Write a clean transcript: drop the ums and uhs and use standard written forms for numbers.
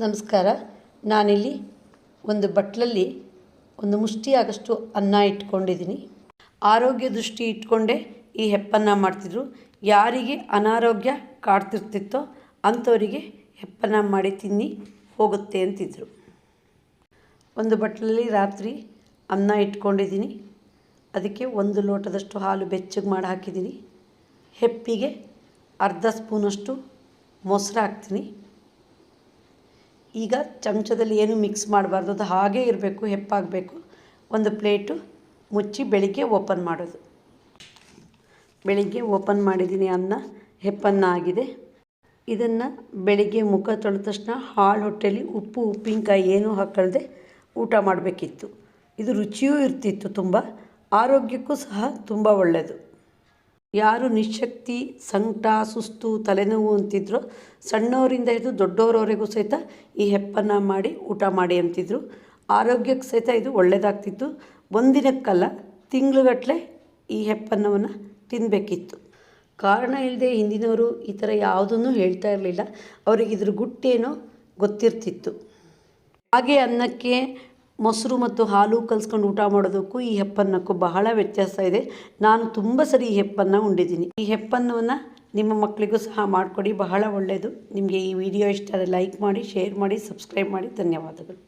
ನಮಸ್ಕಾರ. ನಾನಿಲ್ಲಿ ಒಂದು ಬಟ್ಲಲ್ಲಿ ಒಂದು ಮುಷ್ಟಿಯಾಗಷ್ಟು ಅನ್ನ ಇಟ್ಕೊಂಡಿದ್ದೀನಿ. ಆರೋಗ್ಯ ದೃಷ್ಟಿ ಇಟ್ಕೊಂಡೇ ಈ ಹೆಪ್ಪನ್ನು ಮಾಡ್ತಿದ್ರು. ಯಾರಿಗೆ ಅನಾರೋಗ್ಯ ಕಾಡ್ತಿರ್ತಿತ್ತೋ ಅಂಥವರಿಗೆ ಹೆಪ್ಪನ್ನು ಮಾಡಿ ತಿನ್ನಿ ಹೋಗುತ್ತೆ ಅಂತಿದ್ರು. ಒಂದು ಬಟ್ಲಲ್ಲಿ ರಾತ್ರಿ ಅನ್ನ ಇಟ್ಕೊಂಡಿದ್ದೀನಿ. ಅದಕ್ಕೆ 1 ಲೋಟದಷ್ಟು ಹಾಲು ಬೆಚ್ಚಗೆ ಮಾಡಿ ಹಾಕಿದ್ದೀನಿ. ಹೆಪ್ಪಿಗೆ ಅರ್ಧ ಸ್ಪೂನಷ್ಟು ಮೊಸರು ಹಾಕ್ತೀನಿ. ಈಗ ಚಮಚದಲ್ಲಿ ಏನು ಮಿಕ್ಸ್ ಮಾಡಬಾರ್ದು, ಅದು ಹಾಗೇ ಇರಬೇಕು, ಹೆಪ್ಪಾಗಬೇಕು. ಒಂದು ಪ್ಲೇಟು ಮುಚ್ಚಿ ಬೆಳಿಗ್ಗೆ ಓಪನ್ ಮಾಡೋದು. ಬೆಳಿಗ್ಗೆ ಓಪನ್ ಮಾಡಿದ್ದೀನಿ, ಅನ್ನ ಹೆಪ್ಪನ್ನ ಆಗಿದೆ. ಇದನ್ನು ಬೆಳಿಗ್ಗೆ ಮುಖ ತೊಳೆದ ತಕ್ಷಣ ಹಾಳು ಹೊಟ್ಟೆಯಲ್ಲಿ ಉಪ್ಪು ಉಪ್ಪಿನಕಾಯಿ ಏನೂ ಹಾಕಲ್ದೆ ಊಟ ಮಾಡಬೇಕಿತ್ತು. ಇದು ರುಚಿಯೂ ಇರ್ತಿತ್ತು, ತುಂಬ ಆರೋಗ್ಯಕ್ಕೂ ಸಹ ತುಂಬ ಒಳ್ಳೆಯದು. ಯಾರು ನಿಶಕ್ತಿ, ಸಂಕಟ, ಸುಸ್ತು, ತಲೆನೋವು ಅಂತಿದ್ರು, ಸಣ್ಣವರಿಂದ ಹಿಡಿದು ದೊಡ್ಡವರವರೆಗೂ ಸಹಿತ ಈ ಹೆಪ್ಪನ್ನು ಮಾಡಿ ಊಟ ಮಾಡಿ ಅಂತಿದ್ರು. ಆರೋಗ್ಯಕ್ಕೆ ಸಹಿತ ಇದು ಒಳ್ಳೆಯದಾಗ್ತಿತ್ತು. ಒಂದಿನಕ್ಕಲ್ಲ, ತಿಂಗಳುಗಟ್ಟಲೆ ಈ ಹೆಪ್ಪನ್ನವನ್ನು ತಿನ್ನಬೇಕಿತ್ತು. ಕಾರಣ ಇಲ್ಲದೆ ಹಿಂದಿನವರು ಈ ಥರ ಯಾವುದನ್ನು ಹೇಳ್ತಾ ಇರಲಿಲ್ಲ. ಅವರಿಗೆ ಇದ್ರ ಗುಟ್ಟೇನೋ ಗೊತ್ತಿರ್ತಿತ್ತು. ಹಾಗೆ ಅನ್ನಕ್ಕೆ ಮೊಸರು ಮತ್ತು ಹಾಲು ಕಲಿಸ್ಕೊಂಡು ಊಟ ಮಾಡೋದಕ್ಕೂ ಈ ಹೆಪ್ಪನ್ನಕ್ಕೂ ಬಹಳ ವ್ಯತ್ಯಾಸ ಇದೆ. ನಾನು ತುಂಬ ಸರಿ ಈ ಹೆಪ್ಪನ್ನು ಉಂಡಿದ್ದೀನಿ. ಈ ಹೆಪ್ಪನ್ನವನ್ನು ನಿಮ್ಮ ಮಕ್ಕಳಿಗೂ ಸಹ ಮಾಡಿಕೊಡಿ, ಬಹಳ ಒಳ್ಳೆಯದು. ನಿಮಗೆ ಈ ವಿಡಿಯೋ ಇಷ್ಟ ಆದರೆ ಲೈಕ್ ಮಾಡಿ, ಶೇರ್ ಮಾಡಿ, ಸಬ್ಸ್ಕ್ರೈಬ್ ಮಾಡಿ. ಧನ್ಯವಾದಗಳು.